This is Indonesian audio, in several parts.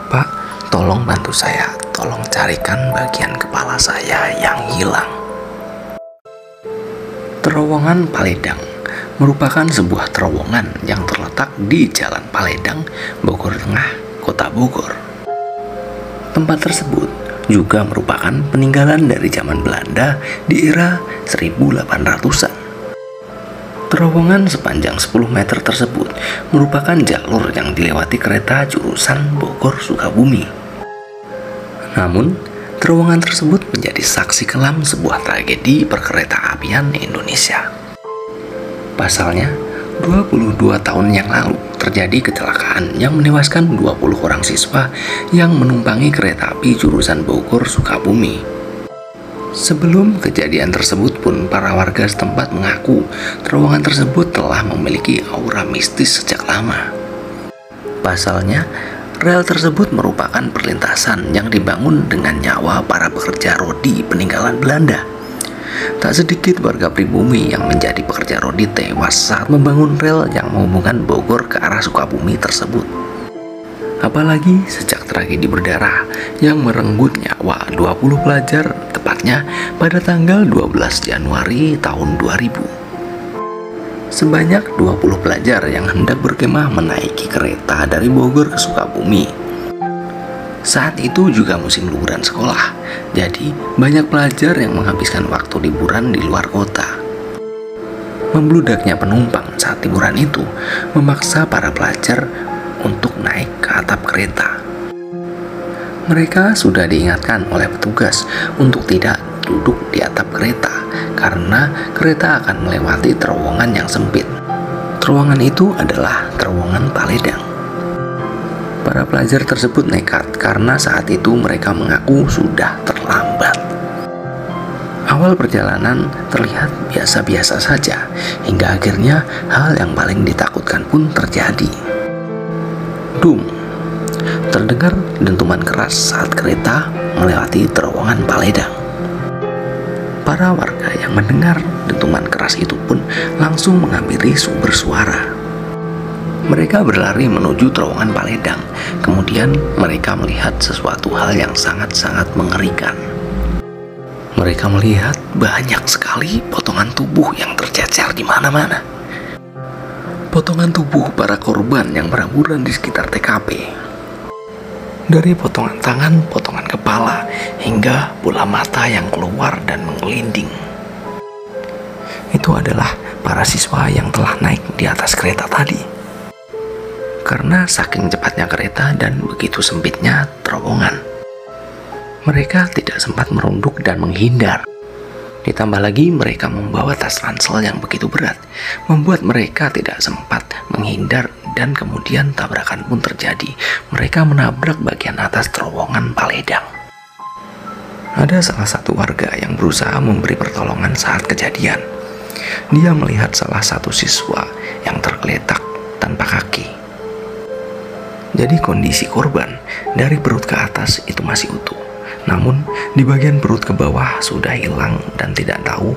Pak, tolong bantu saya. Tolong carikan bagian kepala saya yang hilang. Terowongan Paledang merupakan sebuah terowongan yang terletak di Jalan Paledang, Bogor Tengah, Kota Bogor. Tempat tersebut juga merupakan peninggalan dari zaman Belanda di era 1800-an. Terowongan sepanjang 10 meter tersebut merupakan jalur yang dilewati kereta jurusan Bogor-Sukabumi. Namun, terowongan tersebut menjadi saksi kelam sebuah tragedi perkereta-apian Indonesia. Pasalnya, 22 tahun yang lalu terjadi kecelakaan yang menewaskan 20 orang siswa yang menumpangi kereta api jurusan Bogor-Sukabumi. Sebelum kejadian tersebut pun, para warga setempat mengaku terowongan tersebut telah memiliki aura mistis sejak lama. Pasalnya, rel tersebut merupakan perlintasan yang dibangun dengan nyawa para pekerja rodi peninggalan Belanda. Tak sedikit warga pribumi yang menjadi pekerja rodi tewas saat membangun rel yang menghubungkan Bogor ke arah Sukabumi tersebut. Apalagi sejak tragedi berdarah yang merenggut nyawa 20 pelajar tepatnya pada tanggal 12 Januari tahun 2000. Sebanyak 20 pelajar yang hendak berkemah menaiki kereta dari Bogor ke Sukabumi. Saat itu juga musim liburan sekolah, jadi banyak pelajar yang menghabiskan waktu liburan di luar kota. Membludaknya penumpang saat liburan itu memaksa para pelajar untuk naik ke atap kereta. Mereka sudah diingatkan oleh petugas untuk tidak duduk di atap kereta karena kereta akan melewati terowongan yang sempit. Terowongan itu adalah terowongan Paledang. Para pelajar tersebut nekat karena saat itu mereka mengaku sudah terlambat. Awal perjalanan terlihat biasa-biasa saja, hingga akhirnya hal yang paling ditakutkan pun terjadi. Dum, terdengar dentuman keras saat kereta melewati terowongan Paledang. Para warga yang mendengar dentuman keras itu pun langsung menghampiri sumber suara. Mereka berlari menuju terowongan Paledang. Kemudian mereka melihat sesuatu hal yang sangat-sangat mengerikan. Mereka melihat banyak sekali potongan tubuh yang tercecer di mana-mana. Potongan tubuh para korban yang berhamburan di sekitar TKP. Dari potongan tangan, potongan kepala, hingga bola mata yang keluar dan menggelinding. Itu adalah para siswa yang telah naik di atas kereta tadi. Karena saking cepatnya kereta dan begitu sempitnya terowongan, mereka tidak sempat merunduk dan menghindar. Ditambah lagi mereka membawa tas ransel yang begitu berat, membuat mereka tidak sempat menghindar dan kemudian tabrakan pun terjadi. Mereka menabrak bagian atas terowongan Paledang. Ada salah satu warga yang berusaha memberi pertolongan saat kejadian. Dia melihat salah satu siswa yang tergeletak tanpa kaki. Jadi kondisi korban dari perut ke atas itu masih utuh. Namun di bagian perut ke bawah sudah hilang dan tidak tahu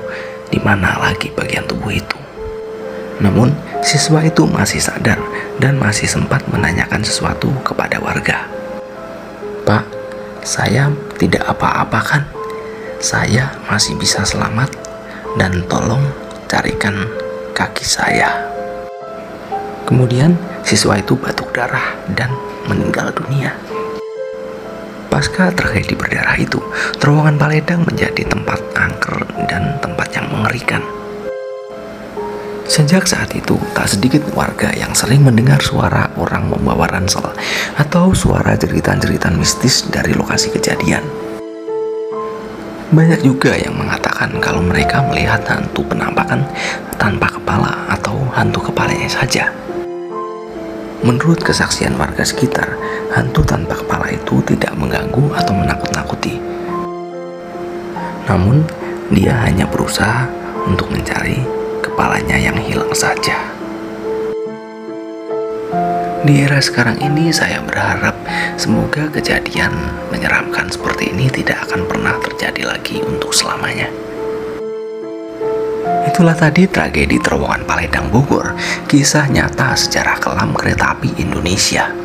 di mana lagi bagian tubuh itu. Namun siswa itu masih sadar dan masih sempat menanyakan sesuatu kepada warga. "Pak, saya tidak apa-apa kan? Saya masih bisa selamat dan tolong carikan kaki saya." Kemudian siswa itu batuk darah dan meninggal dunia. Pasca tragedi berdarah itu, terowongan Paledang menjadi tempat angker dan tempat yang mengerikan. Sejak saat itu, tak sedikit warga yang sering mendengar suara orang membawa ransel atau suara jeritan-jeritan mistis dari lokasi kejadian. Banyak juga yang mengatakan kalau mereka melihat hantu penampakan tanpa kepala atau hantu kepalanya saja. Menurut kesaksian warga sekitar, hantu tanpa kepala itu tidak mengganggu atau menakut-nakuti. Namun, dia hanya berusaha untuk mencari kepalanya yang hilang saja. Di era sekarang ini, saya berharap semoga kejadian menyeramkan seperti ini tidak akan pernah terjadi lagi untuk selamanya. Itulah tadi tragedi terowongan Paledang Bogor, kisah nyata sejarah kelam kereta api Indonesia.